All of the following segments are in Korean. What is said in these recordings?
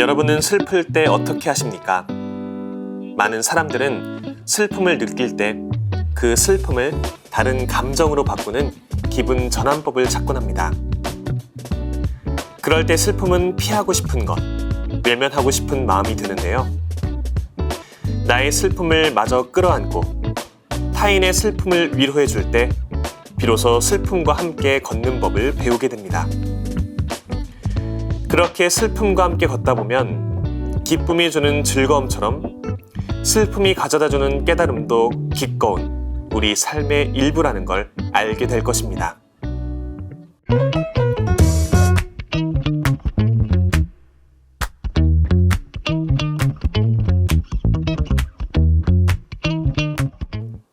여러분은 슬플 때 어떻게 하십니까? 많은 사람들은 슬픔을 느낄 때 그 슬픔을 다른 감정으로 바꾸는 기분 전환법을 찾곤 합니다. 그럴 때 슬픔은 피하고 싶은 것, 외면하고 싶은 마음이 드는데요. 나의 슬픔을 마저 끌어안고 타인의 슬픔을 위로해 줄 때 비로소 슬픔과 함께 걷는 법을 배우게 됩니다. 그렇게 슬픔과 함께 걷다 보면 기쁨이 주는 즐거움처럼 슬픔이 가져다주는 깨달음도 기꺼운 우리 삶의 일부라는 걸 알게 될 것입니다.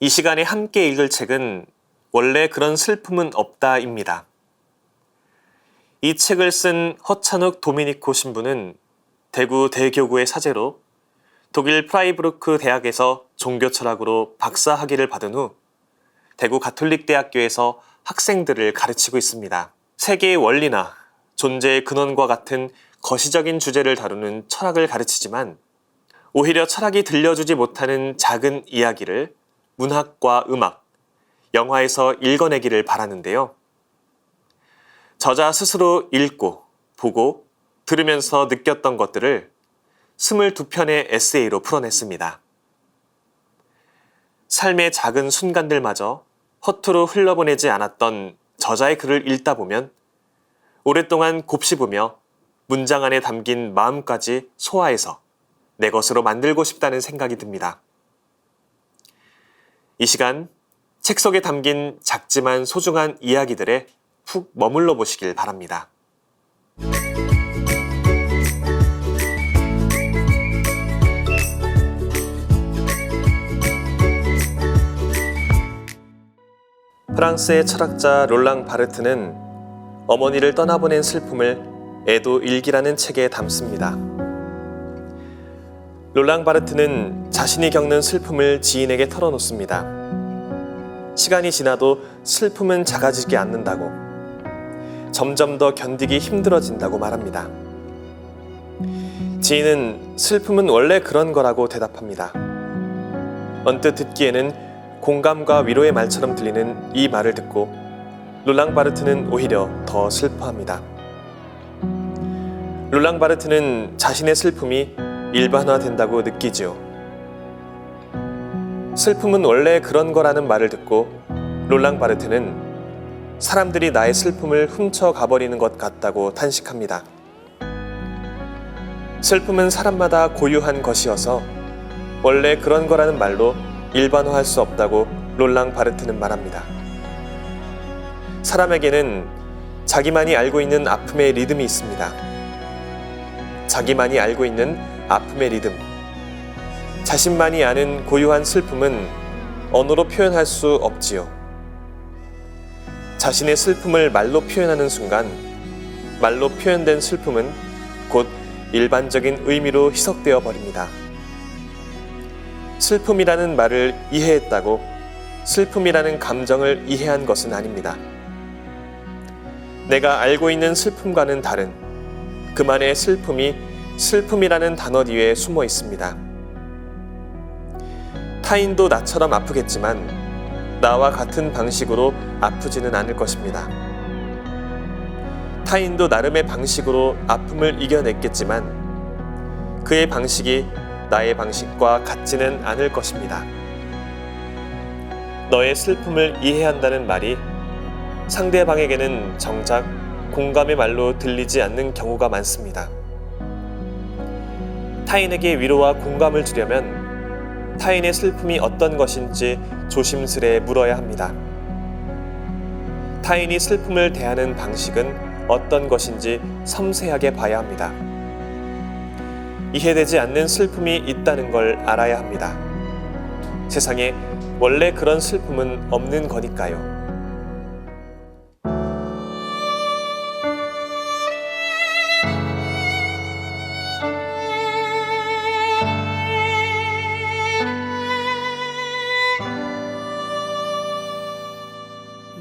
이 시간에 함께 읽을 책은 원래 그런 슬픔은 없다입니다. 이 책을 쓴 허찬욱 도미니코 신부는 대구 대교구의 사제로 독일 프라이부르크 대학에서 종교철학으로 박사 학위를 받은 후 대구 가톨릭대학교에서 학생들을 가르치고 있습니다. 세계의 원리나 존재의 근원과 같은 거시적인 주제를 다루는 철학을 가르치지만 오히려 철학이 들려주지 못하는 작은 이야기를 문학과 음악, 영화에서 읽어내기를 바라는데요. 저자 스스로 읽고, 보고, 들으면서 느꼈던 것들을 22편의 에세이로 풀어냈습니다. 삶의 작은 순간들마저 허투루 흘러보내지 않았던 저자의 글을 읽다 보면 오랫동안 곱씹으며 문장 안에 담긴 마음까지 소화해서 내 것으로 만들고 싶다는 생각이 듭니다. 이 시간 책 속에 담긴 작지만 소중한 이야기들에 푹 머물러 보시길 바랍니다. 프랑스의 철학자 롤랑 바르트는 어머니를 떠나보낸 슬픔을 애도 일기라는 책에 담습니다. 롤랑 바르트는 자신이 겪는 슬픔을 지인에게 털어놓습니다. 시간이 지나도 슬픔은 작아지지 않는다고, 점점 더 견디기 힘들어진다고 말합니다. 지인은 슬픔은 원래 그런 거라고 대답합니다. 언뜻 듣기에는 공감과 위로의 말처럼 들리는 이 말을 듣고 롤랑 바르트는 오히려 더 슬퍼합니다. 롤랑 바르트는 자신의 슬픔이 일반화된다고 느끼지요. 슬픔은 원래 그런 거라는 말을 듣고 롤랑 바르트는 사람들이 나의 슬픔을 훔쳐가버리는 것 같다고 탄식합니다. 슬픔은 사람마다 고유한 것이어서 원래 그런 거라는 말로 일반화할 수 없다고 롤랑 바르트는 말합니다. 사람에게는 자기만이 알고 있는 아픔의 리듬이 있습니다. 자기만이 알고 있는 아픔의 리듬. 자신만이 아는 고유한 슬픔은 언어로 표현할 수 없지요. 자신의 슬픔을 말로 표현하는 순간 말로 표현된 슬픔은 곧 일반적인 의미로 희석되어 버립니다. 슬픔이라는 말을 이해했다고 슬픔이라는 감정을 이해한 것은 아닙니다. 내가 알고 있는 슬픔과는 다른 그만의 슬픔이 슬픔이라는 단어 뒤에 숨어 있습니다. 타인도 나처럼 아프겠지만 나와 같은 방식으로 아프지는 않을 것입니다. 타인도 나름의 방식으로 아픔을 이겨냈겠지만 그의 방식이 나의 방식과 같지는 않을 것입니다. 너의 슬픔을 이해한다는 말이 상대방에게는 정작 공감의 말로 들리지 않는 경우가 많습니다. 타인에게 위로와 공감을 주려면 타인의 슬픔이 어떤 것인지 조심스레 물어야 합니다. 타인이 슬픔을 대하는 방식은 어떤 것인지 섬세하게 봐야 합니다. 이해되지 않는 슬픔이 있다는 걸 알아야 합니다. 세상에 원래 그런 슬픔은 없는 거니까요.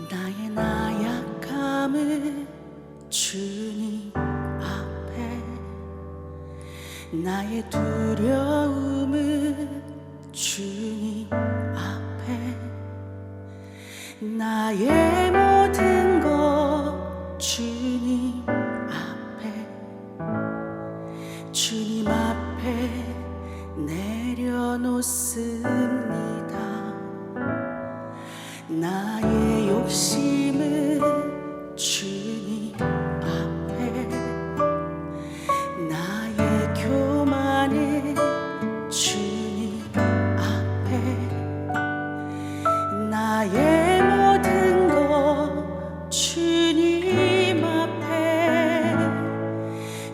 나의 나약함을 주님 앞에 나의 두려움은 주님 앞에 나의 모든 것 주님 앞에 주님 앞에 내려놓습니다. 나의 욕심은 주님 앞에 나의 교만은 주님 앞에 나의 모든 것 주님 앞에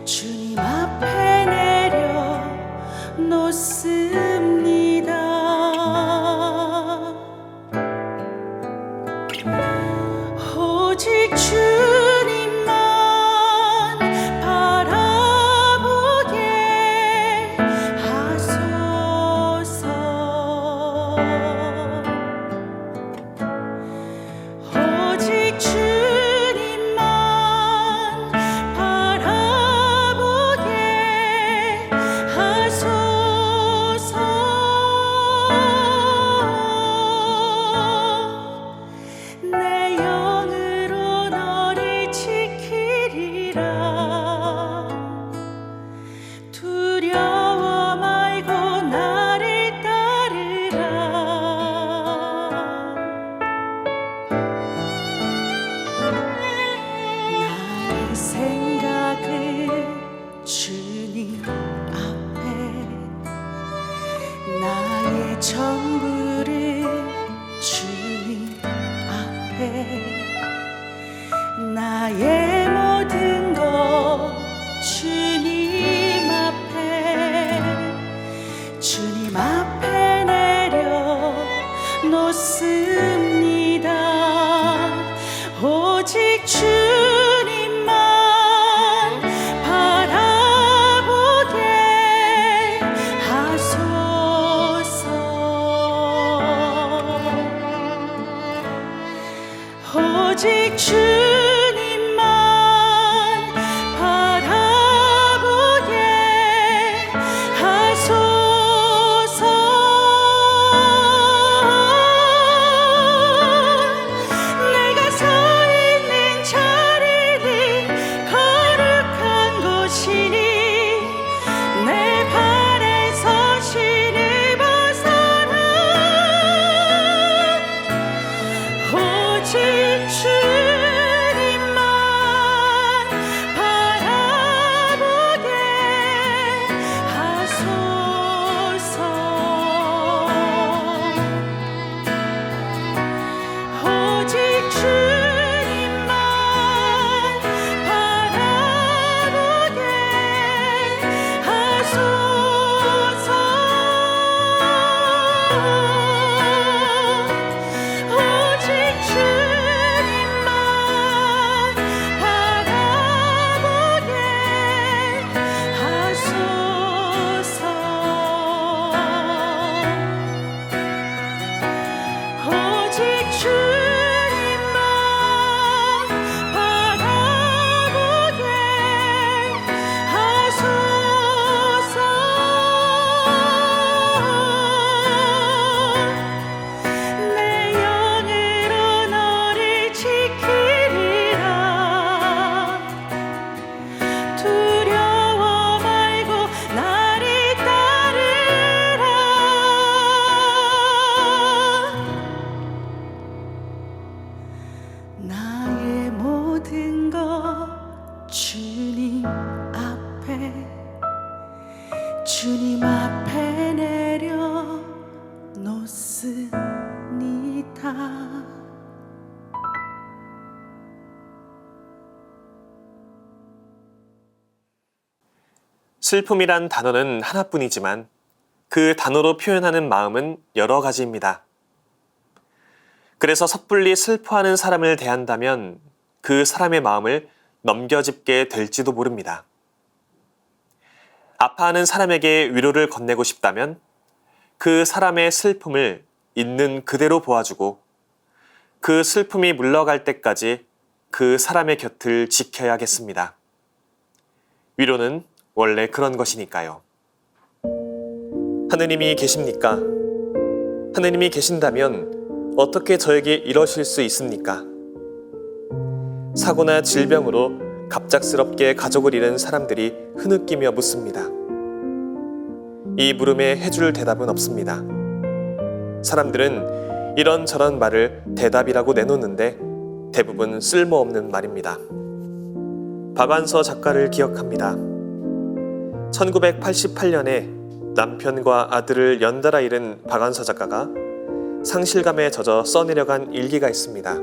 주님 앞에 내려놓습니다. 오직 주님만 바라보게 하소서. 오직 주님만 바라보게 하소서. 내 영으로 너를 지키리라. 두려워 말고 나를 따르라. 나의 생각을 주님 앞에 나의 전부를 주님 앞에 나의 모든 것 주님 앞에 주님 앞에 내려놓습니다. 오직 주님만 바라보게 하소서. 오직 주님만 바라보게 하소서. 내가 서 있는 자리는 거룩한 곳이니 내 발에서 신을 벗어라. 오직 주님만 바라보게 하소서. 오직 주님만 바라보게 하소서. 오직 주님만 바라보게 하소서. 오직 주님만 바라보게 하소서. 내 영으로 너를 지키리라. 두려워 말고 나를 따르라. 나의 모든 것 주님 앞에 주님 앞에 내려놓습니다. 슬픔이란 단어는 하나뿐이지만 그 단어로 표현하는 마음은 여러 가지입니다. 그래서 섣불리 슬퍼하는 사람을 대한다면 그 사람의 마음을 넘겨짚게 될지도 모릅니다. 아파하는 사람에게 위로를 건네고 싶다면 그 사람의 슬픔을 있는 그대로 보아주고 그 슬픔이 물러갈 때까지 그 사람의 곁을 지켜야겠습니다. 위로는 원래 그런 것이니까요. 하느님이 계십니까? 하느님이 계신다면 어떻게 저에게 이러실 수 있습니까? 사고나 질병으로 갑작스럽게 가족을 잃은 사람들이 흐느끼며 묻습니다. 이 물음에 해줄 대답은 없습니다. 사람들은 이런저런 말을 대답이라고 내놓는데 대부분 쓸모없는 말입니다. 박완서 작가를 기억합니다. 1988년에 남편과 아들을 연달아 잃은 박완서 작가가 상실감에 젖어 써내려간 일기가 있습니다.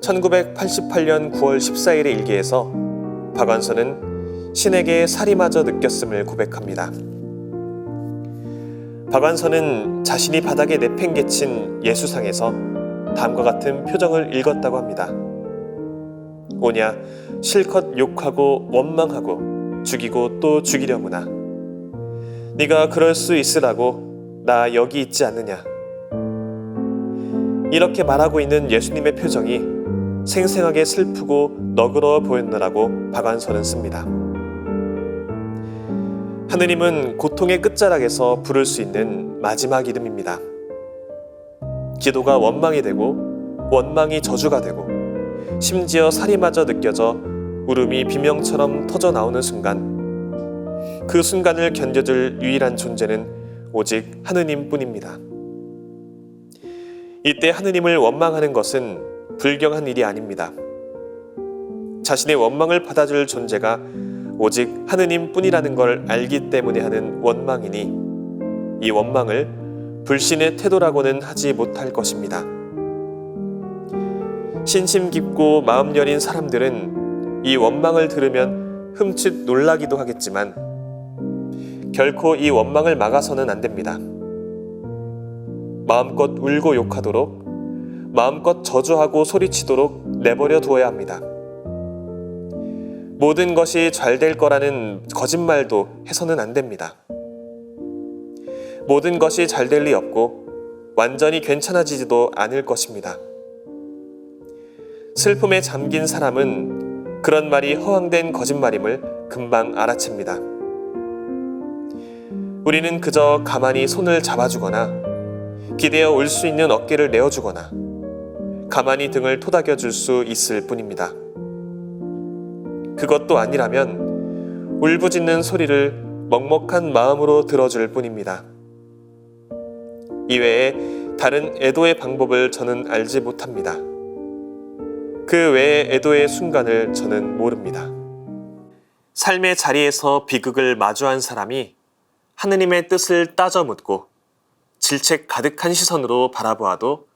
1988년 9월 14일의 일기에서 박완서는 신에게 살이마저 느꼈음을 고백합니다. 박완서는 자신이 바닥에 내팽개친 예수상에서 다음과 같은 표정을 읽었다고 합니다. 오냐 실컷 욕하고 원망하고 죽이고 또 죽이려무나. 네가 그럴 수 있으라고 나 여기 있지 않느냐. 이렇게 말하고 있는 예수님의 표정이 생생하게 슬프고 너그러워 보였느라고 박완서는 씁니다. 하느님은 고통의 끝자락에서 부를 수 있는 마지막 이름입니다. 기도가 원망이 되고 원망이 저주가 되고 심지어 살이마저 느껴져 울음이 비명처럼 터져 나오는 순간, 그 순간을 견뎌줄 유일한 존재는 오직 하느님뿐입니다. 이때 하느님을 원망하는 것은 불경한 일이 아닙니다. 자신의 원망을 받아줄 존재가 오직 하느님뿐이라는 걸 알기 때문에 하는 원망이니 이 원망을 불신의 태도라고는 하지 못할 것입니다. 신심 깊고 마음 여린 사람들은 이 원망을 들으면 흠칫 놀라기도 하겠지만 결코 이 원망을 막아서는 안 됩니다. 마음껏 울고 욕하도록, 마음껏 저주하고 소리치도록 내버려 두어야 합니다. 모든 것이 잘 될 거라는 거짓말도 해서는 안 됩니다. 모든 것이 잘 될 리 없고 완전히 괜찮아지지도 않을 것입니다. 슬픔에 잠긴 사람은 그런 말이 허황된 거짓말임을 금방 알아챕니다. 우리는 그저 가만히 손을 잡아주거나 기대어 울 수 있는 어깨를 내어주거나 가만히 등을 토닥여 줄 수 있을 뿐입니다. 그것도 아니라면 울부짖는 소리를 먹먹한 마음으로 들어줄 뿐입니다. 이외에 다른 애도의 방법을 저는 알지 못합니다. 그 외의 애도의 순간을 저는 모릅니다. 삶의 자리에서 비극을 마주한 사람이 하느님의 뜻을 따져 묻고 질책 가득한 시선으로 바라보아도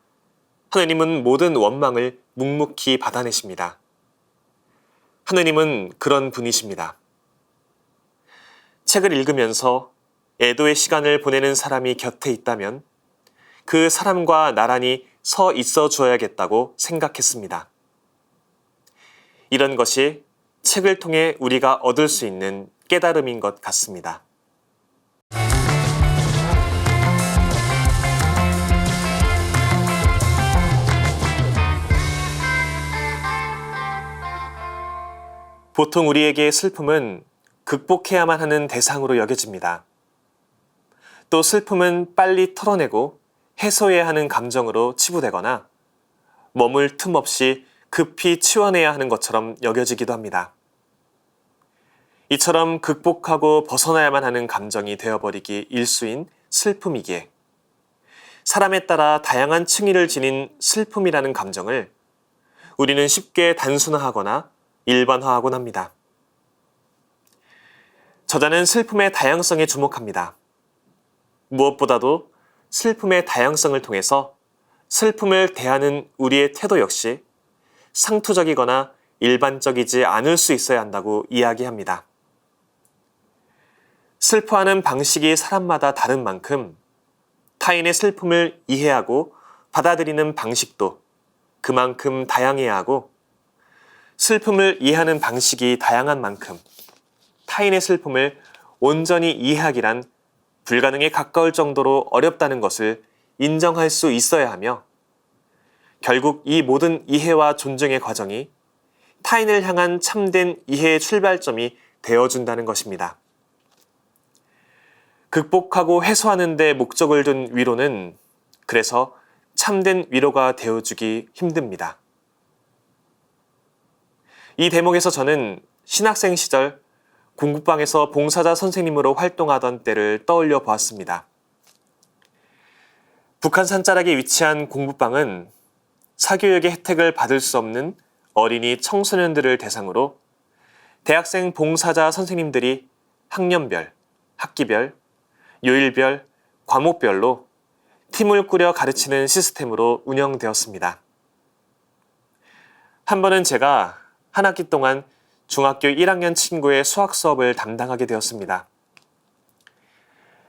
하느님은 모든 원망을 묵묵히 받아내십니다. 하느님은 그런 분이십니다. 책을 읽으면서 애도의 시간을 보내는 사람이 곁에 있다면 그 사람과 나란히 서 있어 주어야겠다고 생각했습니다. 이런 것이 책을 통해 우리가 얻을 수 있는 깨달음인 것 같습니다. 보통 우리에게 슬픔은 극복해야만 하는 대상으로 여겨집니다. 또 슬픔은 빨리 털어내고 해소해야 하는 감정으로 치부되거나 머물 틈 없이 급히 치워내야 하는 것처럼 여겨지기도 합니다. 이처럼 극복하고 벗어나야만 하는 감정이 되어버리기 일수인 슬픔이기에 사람에 따라 다양한 층위를 지닌 슬픔이라는 감정을 우리는 쉽게 단순화하거나 일반화하곤 합니다. 저자는 슬픔의 다양성에 주목합니다. 무엇보다도 슬픔의 다양성을 통해서 슬픔을 대하는 우리의 태도 역시 상투적이거나 일반적이지 않을 수 있어야 한다고 이야기합니다. 슬퍼하는 방식이 사람마다 다른 만큼 타인의 슬픔을 이해하고 받아들이는 방식도 그만큼 다양해야 하고 슬픔을 이해하는 방식이 다양한 만큼 타인의 슬픔을 온전히 이해하기란 불가능에 가까울 정도로 어렵다는 것을 인정할 수 있어야 하며 결국 이 모든 이해와 존중의 과정이 타인을 향한 참된 이해의 출발점이 되어준다는 것입니다. 극복하고 해소하는 데 목적을 둔 위로는 그래서 참된 위로가 되어주기 힘듭니다. 이 대목에서 저는 신학생 시절 공부방에서 봉사자 선생님으로 활동하던 때를 떠올려 보았습니다. 북한 산자락에 위치한 공부방은 사교육의 혜택을 받을 수 없는 어린이 청소년들을 대상으로 대학생 봉사자 선생님들이 학년별, 학기별, 요일별, 과목별로 팀을 꾸려 가르치는 시스템으로 운영되었습니다. 한 번은 제가 한 학기 동안 중학교 1학년 친구의 수학 수업을 담당하게 되었습니다.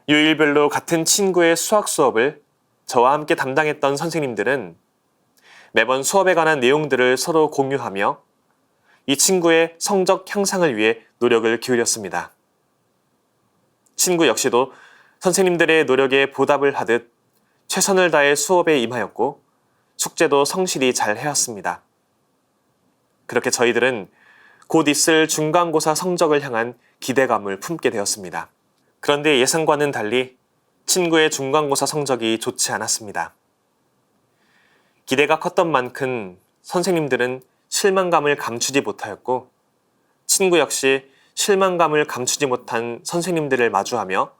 요일별로 같은 친구의 수학 수업을 저와 함께 담당했던 선생님들은 매번 수업에 관한 내용들을 서로 공유하며 이 친구의 성적 향상을 위해 노력을 기울였습니다. 친구 역시도 선생님들의 노력에 보답을 하듯 최선을 다해 수업에 임하였고 숙제도 성실히 잘 해왔습니다. 그렇게 저희들은 곧 있을 중간고사 성적을 향한 기대감을 품게 되었습니다. 그런데 예상과는 달리 친구의 중간고사 성적이 좋지 않았습니다. 기대가 컸던 만큼 선생님들은 실망감을 감추지 못하였고 친구 역시 실망감을 감추지 못한 선생님들을 마주하며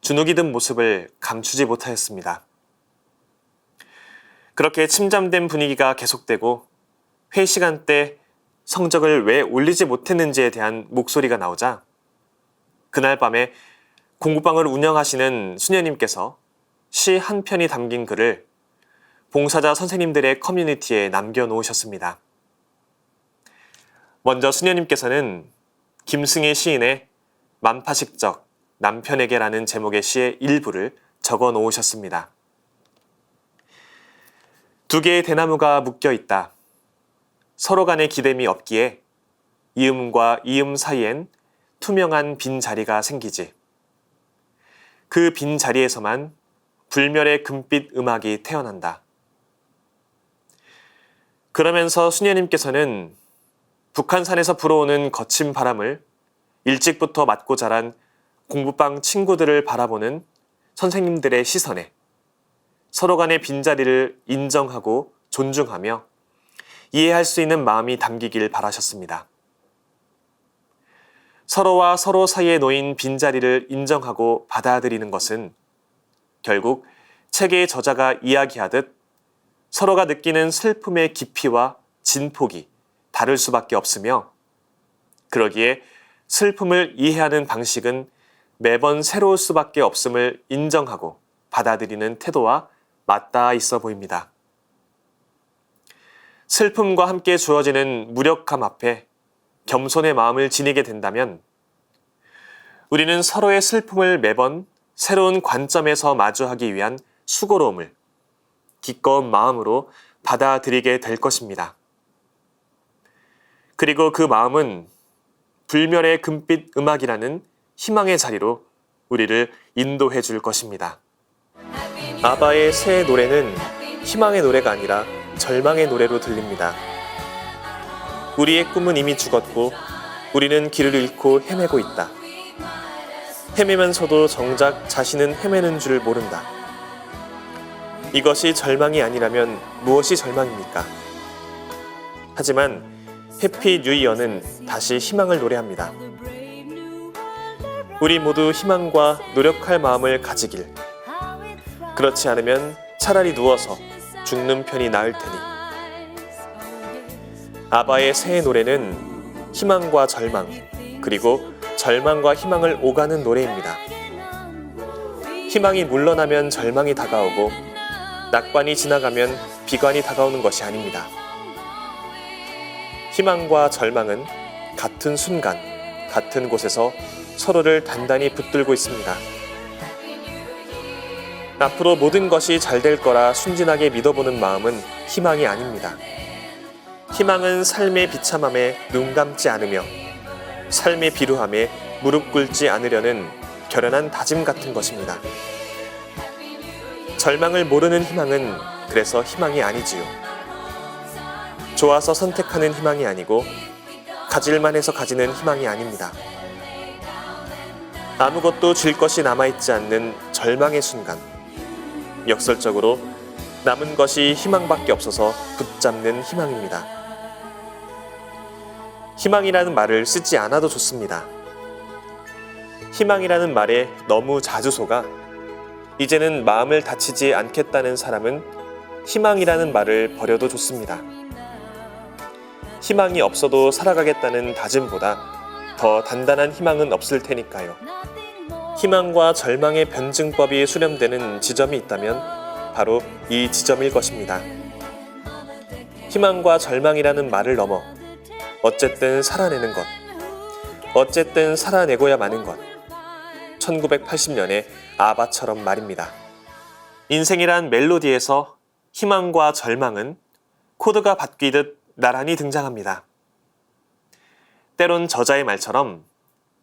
주눅이 든 모습을 감추지 못하였습니다. 그렇게 침잠된 분위기가 계속되고 회의 시간 때 성적을 왜 올리지 못했는지에 대한 목소리가 나오자 그날 밤에 공부방을 운영하시는 수녀님께서 시 한 편이 담긴 글을 봉사자 선생님들의 커뮤니티에 남겨놓으셨습니다. 먼저 수녀님께서는 김승희 시인의 만파식적 남편에게라는 제목의 시의 일부를 적어 놓으셨습니다. 두 개의 대나무가 묶여 있다. 서로 간의 기댐이 없기에 이음과 이음 사이엔 투명한 빈 자리가 생기지. 그 빈 자리에서만 불멸의 금빛 음악이 태어난다. 그러면서 수녀님께서는 북한산에서 불어오는 거친 바람을 일찍부터 맞고 자란 공부방 친구들을 바라보는 선생님들의 시선에 서로 간의 빈자리를 인정하고 존중하며 이해할 수 있는 마음이 담기길 바라셨습니다. 서로와 서로 사이에 놓인 빈자리를 인정하고 받아들이는 것은 결국 책의 저자가 이야기하듯 서로가 느끼는 슬픔의 깊이와 진폭이 다를 수밖에 없으며 그러기에 슬픔을 이해하는 방식은 매번 새로울 수밖에 없음을 인정하고 받아들이는 태도와 맞닿아 있어 보입니다. 슬픔과 함께 주어지는 무력함 앞에 겸손의 마음을 지니게 된다면 우리는 서로의 슬픔을 매번 새로운 관점에서 마주하기 위한 수고로움을 기꺼운 마음으로 받아들이게 될 것입니다. 그리고 그 마음은 불멸의 금빛 음악이라는 희망의 자리로 우리를 인도해 줄 것입니다. 아바의 새 노래는 희망의 노래가 아니라 절망의 노래로 들립니다. 우리의 꿈은 이미 죽었고 우리는 길을 잃고 헤매고 있다. 헤매면서도 정작 자신은 헤매는 줄 모른다. 이것이 절망이 아니라면 무엇이 절망입니까? 하지만 해피 뉴 이어는 다시 희망을 노래합니다. 우리 모두 희망과 노력할 마음을 가지길. 그렇지 않으면 차라리 누워서 죽는 편이 나을 테니. 아바의 새 노래는 희망과 절망, 그리고 절망과 희망을 오가는 노래입니다. 희망이 물러나면 절망이 다가오고 낙관이 지나가면 비관이 다가오는 것이 아닙니다. 희망과 절망은 같은 순간, 같은 곳에서 서로를 단단히 붙들고 있습니다. 앞으로 모든 것이 잘 될 거라 순진하게 믿어보는 마음은 희망이 아닙니다. 희망은 삶의 비참함에 눈 감지 않으며 삶의 비루함에 무릎 꿇지 않으려는 결연한 다짐 같은 것입니다. 절망을 모르는 희망은 그래서 희망이 아니지요. 좋아서 선택하는 희망이 아니고 가질만 해서 가지는 희망이 아닙니다. 아무것도 줄 것이 남아있지 않는 절망의 순간. 역설적으로 남은 것이 희망밖에 없어서 붙잡는 희망입니다. 희망이라는 말을 쓰지 않아도 좋습니다. 희망이라는 말에 너무 자주 속아 이제는 마음을 다치지 않겠다는 사람은 희망이라는 말을 버려도 좋습니다. 희망이 없어도 살아가겠다는 다짐보다 더 단단한 희망은 없을 테니까요. 희망과 절망의 변증법이 수렴되는 지점이 있다면 바로 이 지점일 것입니다. 희망과 절망이라는 말을 넘어 어쨌든 살아내는 것, 어쨌든 살아내고야 마는 것. 1980년의 아바처럼 말입니다. 인생이란 멜로디에서 희망과 절망은 코드가 바뀌듯 나란히 등장합니다. 때론 저자의 말처럼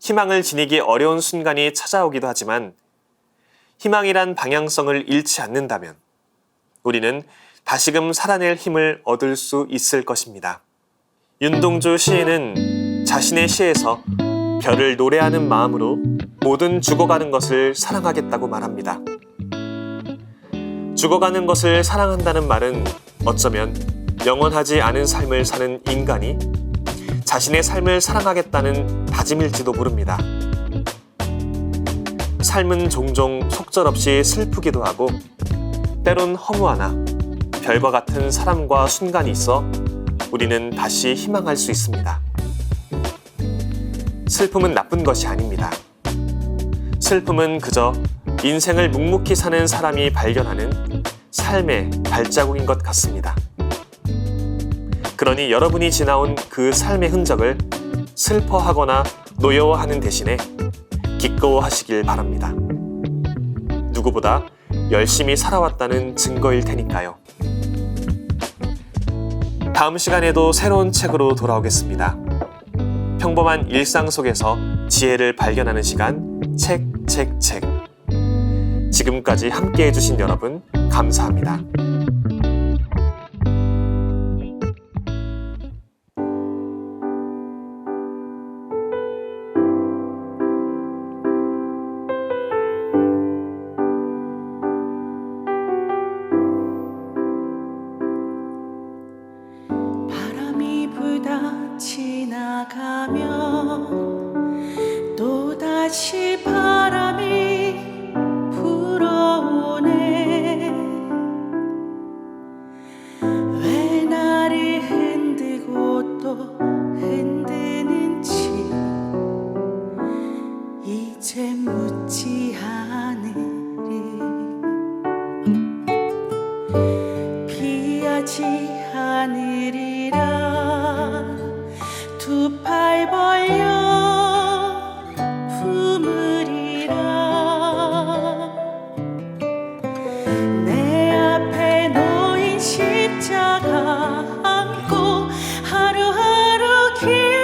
희망을 지니기 어려운 순간이 찾아오기도 하지만 희망이란 방향성을 잃지 않는다면 우리는 다시금 살아낼 힘을 얻을 수 있을 것입니다. 윤동주 시인은 자신의 시에서 별을 노래하는 마음으로 모든 죽어가는 것을 사랑하겠다고 말합니다. 죽어가는 것을 사랑한다는 말은 어쩌면 영원하지 않은 삶을 사는 인간이 자신의 삶을 사랑하겠다는 다짐일지도 모릅니다. 삶은 종종 속절없이 슬프기도 하고 때론 허무하나 별과 같은 사람과 순간이 있어 우리는 다시 희망할 수 있습니다. 슬픔은 나쁜 것이 아닙니다. 슬픔은 그저 인생을 묵묵히 사는 사람이 발견하는 삶의 발자국인 것 같습니다. 그러니 여러분이 지나온 그 삶의 흔적을 슬퍼하거나 노여워하는 대신에 기꺼워하시길 바랍니다. 누구보다 열심히 살아왔다는 증거일 테니까요. 다음 시간에도 새로운 책으로 돌아오겠습니다. 평범한 일상 속에서 지혜를 발견하는 시간, 책. 지금까지 함께 해주신 여러분, 감사합니다. 바람이 불다 지나가면 또다시 바람이 불어오네. 왜 나를 흔들고 또 흔드는지 이제 묻지 않으리. 피하지 않으리라. 두 팔 벌려 품으리라. 내 앞에 놓인 십자가 안고 하루하루 길